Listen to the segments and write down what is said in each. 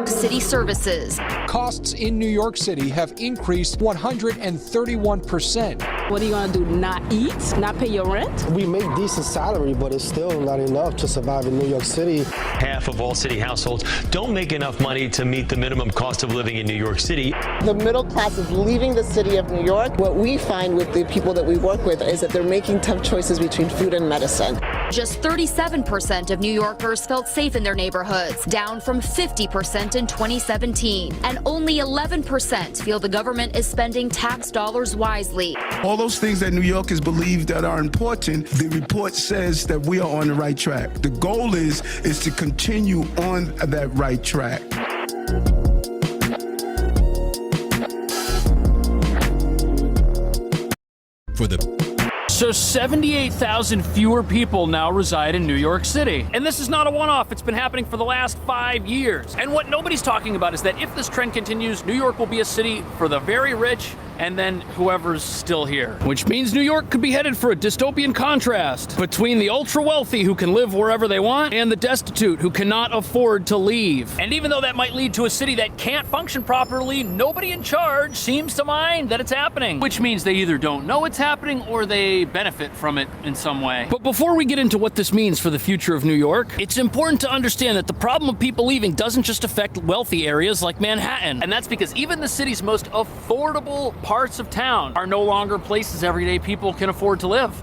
City services. Costs in New York City have increased 131%. What are you going to do, not eat, not pay your rent? We make decent salary, but it's still not enough to survive in New York City. Half of all city households don't make enough money to meet the minimum cost of living in New York City. The middle class is leaving the city of New York. What we find with the people that we work with is that they're making tough choices between food and medicine. Just 37% of New Yorkers felt safe in their neighborhoods, down from 50% in 2017. And only 11% feel the government is spending tax dollars wisely. All those things that New Yorkers believe that are important, the report says that we are on the right track. The goal is to continue on that right track. So 78,000 fewer people now reside in New York City. And this is not a one-off. It's been happening for the last 5 years. And what nobody's talking about is that if this trend continues, New York will be a city for the very rich and then whoever's still here. Which means New York could be headed for a dystopian contrast between the ultra-wealthy who can live wherever they want and the destitute who cannot afford to leave. And even though that might lead to a city that can't function properly, nobody in charge seems to mind that it's happening. Which means they either don't know it's happening or they benefit from it in some way. But before we get into what this means for the future of New York, it's important to understand that the problem of people leaving doesn't just affect wealthy areas like Manhattan. And that's because even the city's most affordable parts of town are no longer places everyday people can afford to live.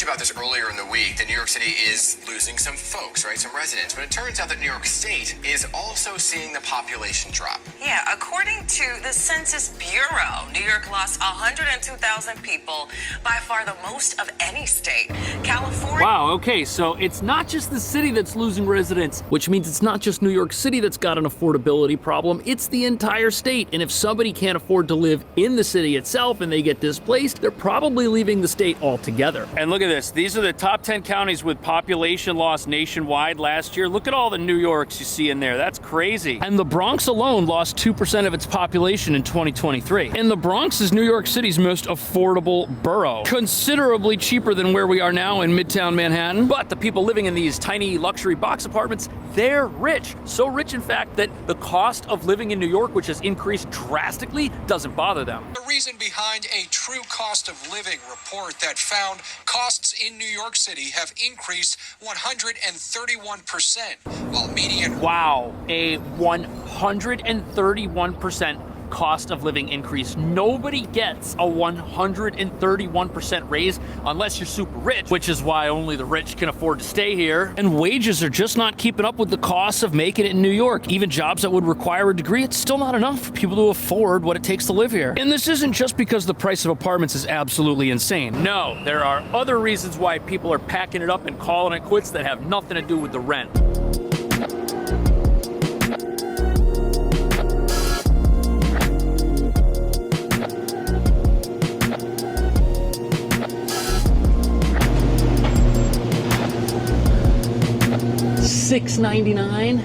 About this earlier in the week, that New York City is losing some folks, right? Some residents. But it turns out that New York State is also seeing the population drop. Yeah, according to the Census Bureau, New York lost 102,000 people, by far the most of any state. California. Wow, okay, so it's not just the city that's losing residents, which means it's not just New York City that's got an affordability problem, it's the entire state. And if somebody can't afford to live in the city itself and they get displaced, they're probably leaving the state altogether. And look at this. These are the top 10 counties with population loss nationwide last year. Look at all the New Yorks you see in there. That's crazy. And the Bronx alone lost 2% of its population in 2023. And the Bronx is New York City's most affordable borough, considerably cheaper than where we are now in Midtown Manhattan. But the people living in these tiny luxury box apartments, they're rich. So rich, in fact, that the cost of living in New York, which has increased drastically, doesn't bother them. The reason behind a true cost of living report that found costs in New York City have increased 131%, while median... Wow, a 131% cost of living increase. Nobody gets a 131% raise unless you're super rich, which is why only the rich can afford to stay here. And wages are just not keeping up with the costs of making it in New York. Even jobs that would require a degree, it's still not enough for people to afford what it takes to live here. And this isn't just because the price of apartments is absolutely insane. No, there are other reasons why people are packing it up and calling it quits that have nothing to do with the rent. $6.99.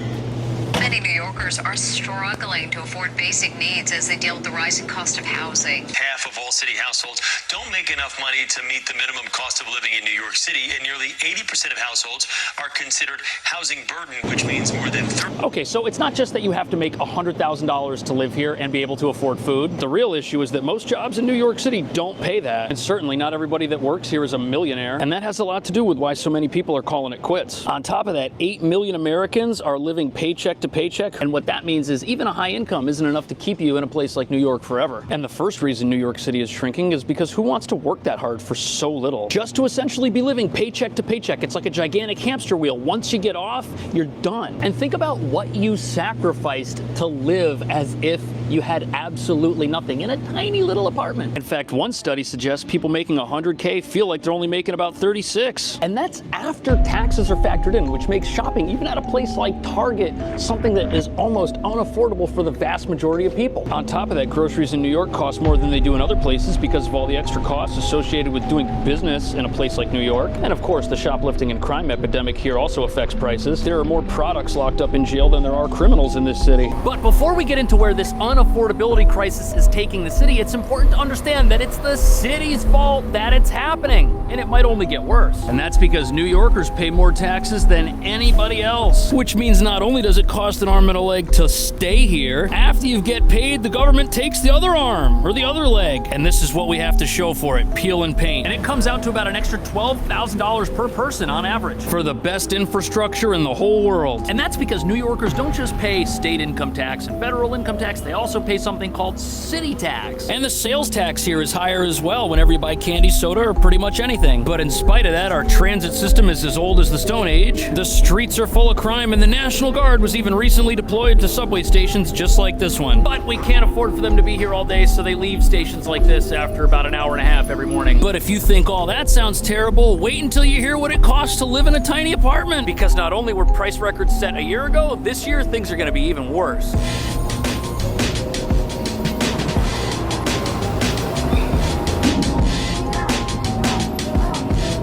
Many New Yorkers are struggling to afford basic needs as they deal with the rising cost of housing. Half of all city households don't make enough money to meet the minimum cost of living in New York City, and nearly 80% of households are considered housing burden, which means more than 30. Okay, so it's not just that you have to make $100,000 to live here and be able to afford food. The real issue is that most jobs in New York City don't pay that, and certainly not everybody that works here is a millionaire, and that has a lot to do with why so many people are calling it quits. On top of that, 8 million Americans are living paycheck to paycheck, and what that means is even a high income isn't enough to keep you in a place like New York forever. And the first reason New York City is shrinking is because who wants to work that hard for so little? Just to essentially be living paycheck to paycheck. It's like a gigantic hamster wheel. Once you get off, you're done. And think about what you sacrificed to live as if you had absolutely nothing in a tiny little apartment. In fact, one study suggests people making $100K feel like they're only making about 36. And that's after taxes are factored in, which makes shopping, even at a place like Target, something that is almost unaffordable for the vast majority of people. On top of that, groceries in New York cost more than they do in other places because of all the extra costs associated with doing business in a place like New York. And of course, the shoplifting and crime epidemic here also affects prices. There are more products locked up in jail than there are criminals in this city. But before we get into where this unaffordability crisis is taking the city, it's important to understand that it's the city's fault that it's happening, and it might only get worse. And that's because New Yorkers pay more taxes than anybody else, which means not only does it cost an arm and a leg to stay here, after you get paid, the government takes the other arm or the other leg. And this is what we have to show for it: peel and paint. And it comes out to about an extra $12,000 per person on average for the best infrastructure in the whole world. And that's because New Yorkers don't just pay state income tax and federal income tax, they also pay something called city tax. And the sales tax here is higher as well whenever you buy candy, soda, or pretty much anything. But in spite of that, our transit system is as old as the Stone Age. The streets are full of crime, and the National Guard was even recently deployed to subway stations just like this one. But we can't afford for them to be here all day, so they leave stations like this after about an hour and a half every morning. But if you think all that sounds terrible, wait until you hear what it costs to live in a tiny apartment. Because not only were price records set a year ago, this year things are going to be even worse.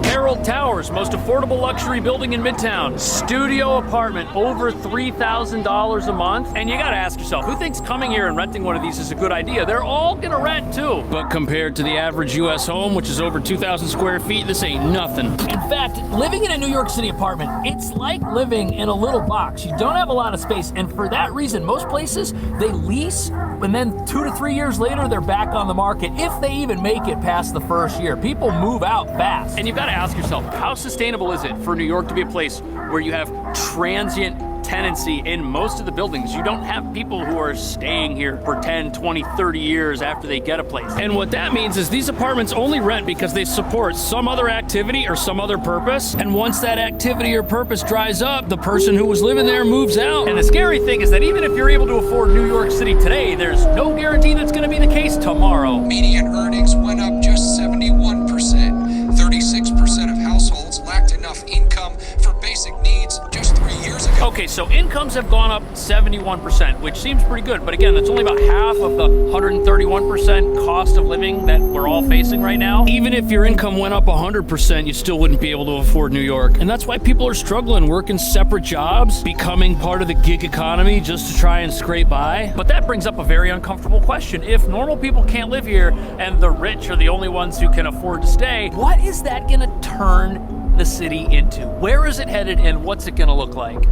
Herald Towers, most affordable luxury building in Midtown. Studio apartment, over $3,000 a month. And you gotta ask yourself, who thinks coming here and renting one of these is a good idea? They're all gonna rent too. But compared to the average US home, which is over 2,000 square feet, this ain't nothing. In fact, living in a New York City apartment, it's like living in a little box. You don't have a lot of space, and for that reason, most places, they lease, and then 2 to 3 years later, they're back on the market, if they even make it past the first year. People move out fast. And you've gotta ask yourself, how sustainable is it for New York to be a place where you have transient tenancy in most of the buildings? You don't have people who are staying here for 10, 20, 30 years after they get a place. And what that means is these apartments only rent because they support some other activity or some other purpose. And once that activity or purpose dries up, the person who was living there moves out. And the scary thing is that even if you're able to afford New York City today, there's no guarantee that's going to be the case tomorrow. Median earnings went up just 71%. 36% of households lacked enough income for basic needs just 3 years ago. Okay, so incomes have gone up 71%, which seems pretty good. But again, that's only about half of the 131% cost of living that we're all facing right now. Even if your income went up 100%, you still wouldn't be able to afford New York. And that's why people are struggling, working separate jobs, becoming part of the gig economy just to try and scrape by. But that brings up a very uncomfortable question. If normal people can't live here and the rich are the only ones who can afford to stay, what is that gonna turn the city into? Where is it headed, and what's it gonna look like?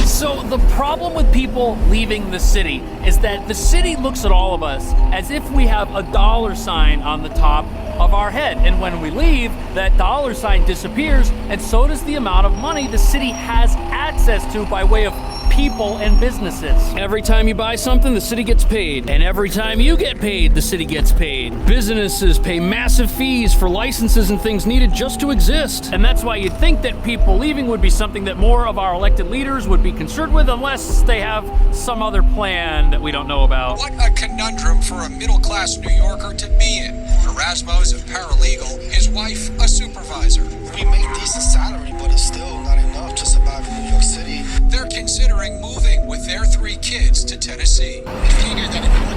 So the problem with people leaving the city is that the city looks at all of us as if we have a dollar sign on the top of our head. And when we leave, that dollar sign disappears, and so does the amount of money the city has access to by way of people and businesses. Every time you buy something, the city gets paid. And every time you get paid, the city gets paid. Businesses pay massive fees for licenses and things needed just to exist. And that's why you'd think that people leaving would be something that more of our elected leaders would be concerned with, unless they have some other plan that we don't know about. What a conundrum for a middle-class New Yorker to be in. Erasmo is a paralegal, his wife a supervisor. We make decent salary, but it's still not enough to survive in New York City. They're considering moving with their 3 kids to Tennessee.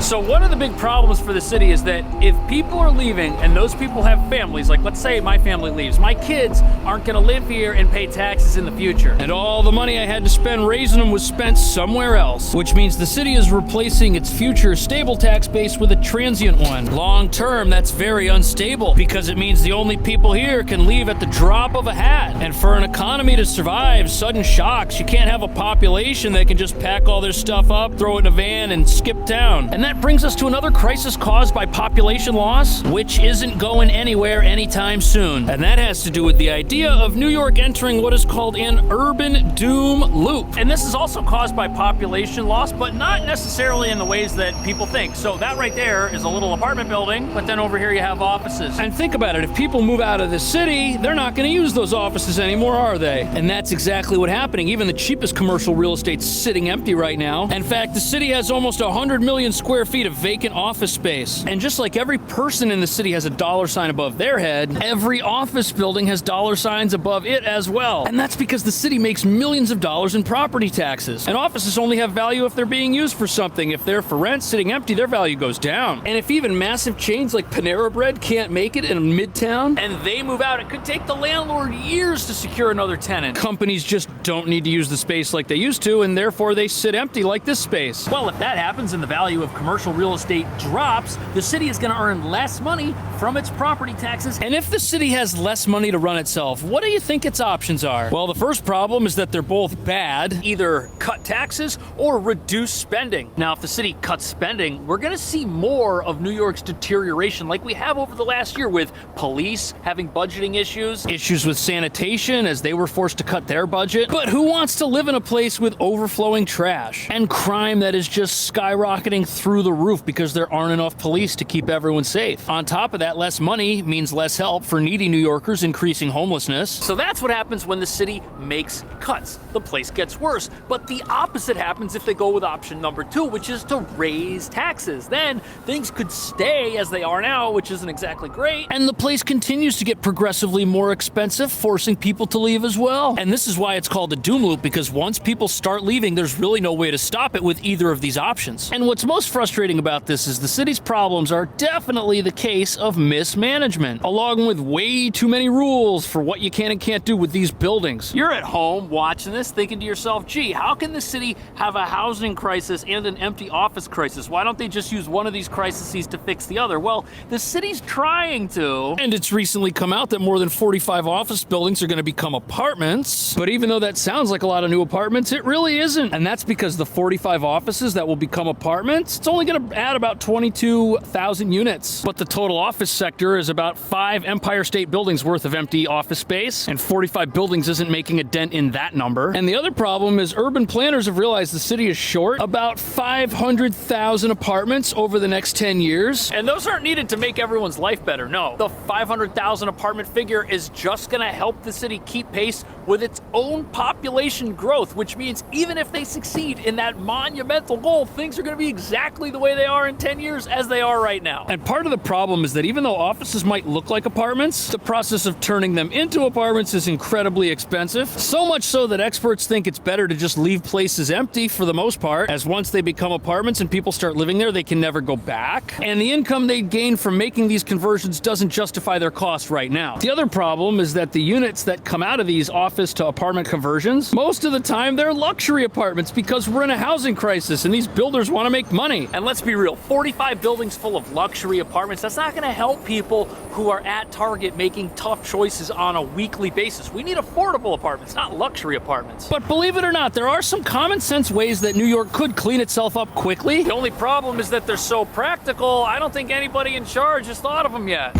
So one of the big problems for the city is that if people are leaving and those people have families, like let's say my family leaves, my kids aren't going to live here and pay taxes in the future. And all the money I had to spend raising them was spent somewhere else, which means the city is replacing its future stable tax base with a transient one. Long term, that's very unstable because it means the only people here can leave at the drop of a hat. And for an economy to survive sudden shocks, you can't have a population that can just pack all their stuff up, throw it in a van, and skip town. And that brings us to another crisis caused by population loss, which isn't going anywhere anytime soon. And that has to do with the idea of New York entering what is called an urban doom loop. And this is also caused by population loss, but not necessarily in the ways that people think. So that right there is a little apartment building, but then over here you have offices. And think about it, if people move out of the city, they're not going to use those offices anymore, are they? And that's exactly what's happening. Even the cheapest commercial real estate's sitting empty right now. In fact, the city has almost 100 million square square feet of vacant office space. And just like every person in the city has a dollar sign above their head, every office building has dollar signs above it as well. And that's because the city makes millions of dollars in property taxes. And offices only have value if they're being used for something. If they're for rent, sitting empty, their value goes down. And if even massive chains like Panera Bread can't make it in Midtown and they move out, it could take the landlord years to secure another tenant. Companies just don't need to use the space like they used to, and therefore they sit empty like this space. Well, if that happens and the value of commercial real estate drops, the city is going to earn less money from its property taxes. And if the city has less money to run itself, what do you think its options are? Well, the first problem is that they're both bad. Either cut taxes or reduce spending. Now, if the city cuts spending, we're going to see more of New York's deterioration like we have over the last year, with police having budgeting issues with sanitation as they were forced to cut their budget. But who wants to live in a place with overflowing trash and crime that is just skyrocketing through the roof because there aren't enough police to keep everyone safe? On top of that, less money means less help for needy New Yorkers, increasing homelessness. So that's what happens when the city makes cuts. The place gets worse. But the opposite happens if they go with option number 2, which is to raise taxes. Then things could stay as they are now, which isn't exactly great, and the place continues to get progressively more expensive, forcing people to leave as well. And this is why it's called a doom loop, because once people start leaving, there's really no way to stop it with either of these options. And what's most frustrating about this is the city's problems are definitely the case of mismanagement, along with way too many rules for what you can and can't do with these buildings. You're at home watching this thinking to yourself, gee, how can the city have a housing crisis and an empty office crisis? Why don't they just use one of these crises to fix the other? Well, the city's trying to, and it's recently come out that more than 45 office buildings are going to become apartments. But even though that sounds like a lot of new apartments, it really isn't. And that's because the 45 offices that will become apartments, it's only going to add about 22,000 units. But the total office sector is about 5 Empire State Buildings worth of empty office space, and 45 buildings isn't making a dent in that number. And the other problem is urban planners have realized the city is short about 500,000 apartments over the next 10 years. And those aren't needed to make everyone's life better. No, the 500,000 apartment figure is just going to help the city keep pace with its own population growth, which means even if they succeed in that monumental goal, things are going to be exactly the way they are in 10 years as they are right now. And part of the problem is that even though offices might look like apartments, the process of turning them into apartments is incredibly expensive. So much so that experts think it's better to just leave places empty for the most part, as once they become apartments and people start living there, they can never go back. And the income they gain from making these conversions doesn't justify their cost right now. The other problem is that the units that come out of these office to apartment conversions, most of the time they're luxury apartments because we're in a housing crisis and these builders want to make money. And let's be real, 45 buildings full of luxury apartments, that's not going to help people who are at Target making tough choices on a weekly basis. We need affordable apartments, not luxury apartments. But believe it or not, there are some common sense ways that New York could clean itself up quickly. The only problem is that they're so practical, I don't think anybody in charge has thought of them yet.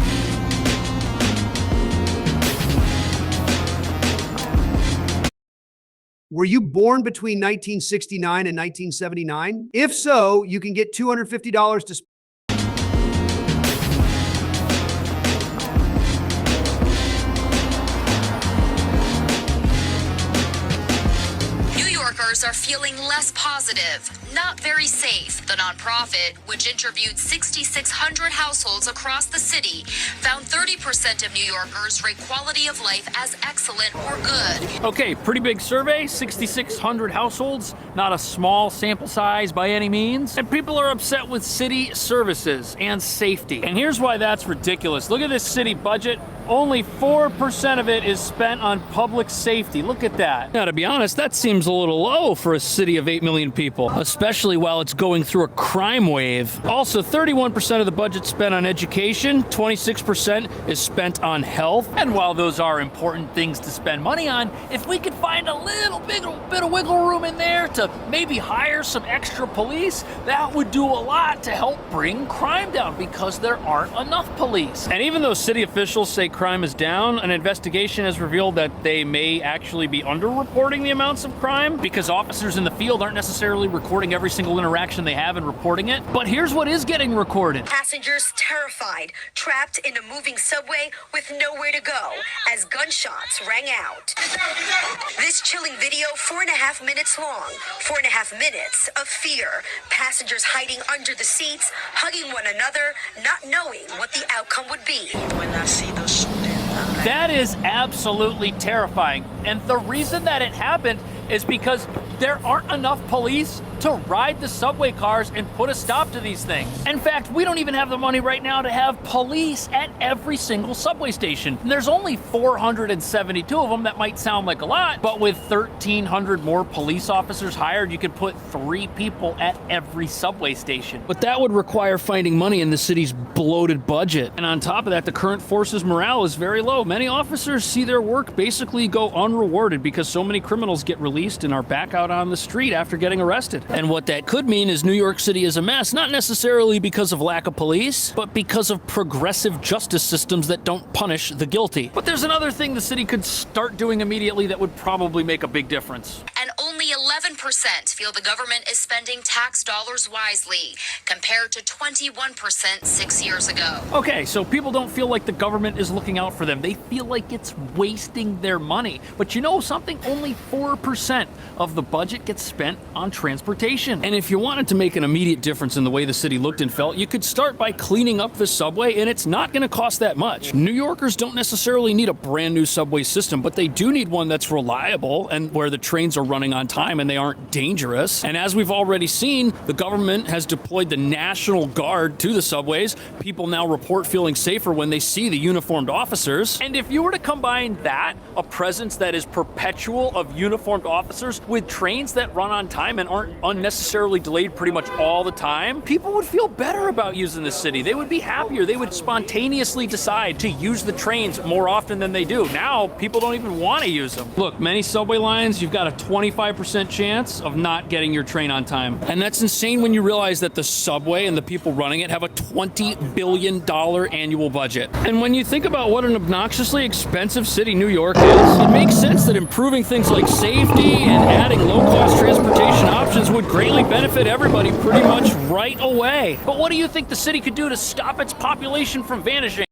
Were you born between 1969 and 1979? If so, you can get $250 to Are feeling less positive, not very safe. The nonprofit, which interviewed 6,600 households across the city, found 30% of New Yorkers rate quality of life as excellent or good. Okay, pretty big survey, 6,600 households, not a small sample size by any means. And people are upset with city services and safety. And here's why that's ridiculous. Look at this city budget. Only 4% of it is spent on public safety. Look at that. Now, to be honest, that seems a little low for a city of 8 million people, especially while it's going through a crime wave. Also, 31% of the budget spent on education, 26% is spent on health. And while those are important things to spend money on, if we could find a little bit of wiggle room in there to maybe hire some extra police, that would do a lot to help bring crime down because there aren't enough police. And even though city officials say crime is down, an investigation has revealed that they may actually be underreporting the amounts of crime because officers in the field aren't necessarily recording every single interaction they have and reporting it. But here's what is getting recorded. Passengers terrified, trapped in a moving subway with nowhere to go as gunshots rang out. This chilling video, 4.5 minutes long. 4.5 minutes of fear. Passengers hiding under the seats, hugging one another, not knowing what the outcome would be. When I see the shooting, That is absolutely terrifying. And the reason that it happened is because there aren't enough police to ride the subway cars and put a stop to these things. In fact, we don't even have the money right now to have police at every single subway station. And there's only 472 of them. That might sound like a lot, but with 1,300 more police officers hired, you could put 3 people at every subway station. But that would require finding money in the city's bloated budget. And on top of that, the current force's morale is very low. Many officers see their work basically go unrewarded because so many criminals get released and are back out on the street after getting arrested. And what that could mean is New York City is a mess, not necessarily because of lack of police, but because of progressive justice systems that don't punish the guilty. But there's another thing the city could start doing immediately that would probably make a big difference. And only 11% feel the government is spending tax dollars wisely, compared to 21% 6 years ago. Okay, so people don't feel like the government is looking out for them. They feel like it's wasting their money. But you know something? Only 4% of the budget gets spent on transportation. And if you wanted to make an immediate difference in the way the city looked and felt, you could start by cleaning up the subway, and it's not going to cost that much. New Yorkers don't necessarily need a brand new subway system, but they do need one that's reliable and where the trains are running on time and they aren't dangerous. And as we've already seen, the government has deployed the National Guard to the subways. People now report feeling safer when they see the uniformed officers. And if you were to combine that, a presence that is perpetual of uniformed officers, with trains that run on time and aren't unnecessarily delayed pretty much all the time, people would feel better about using the city. They would be happier. They would spontaneously decide to use the trains more often than they do. Now, people don't even want to use them. Look, many subway lines, you've got a 25% chance of not getting your train on time. And that's insane when you realize that the subway and the people running it have a $20 billion annual budget. And when you think about what an obnoxiously expensive city New York is, it makes sense that improving things like safety and adding low-cost transportation options would greatly benefit everybody pretty much right away. But what do you think the city could do to stop its population from vanishing?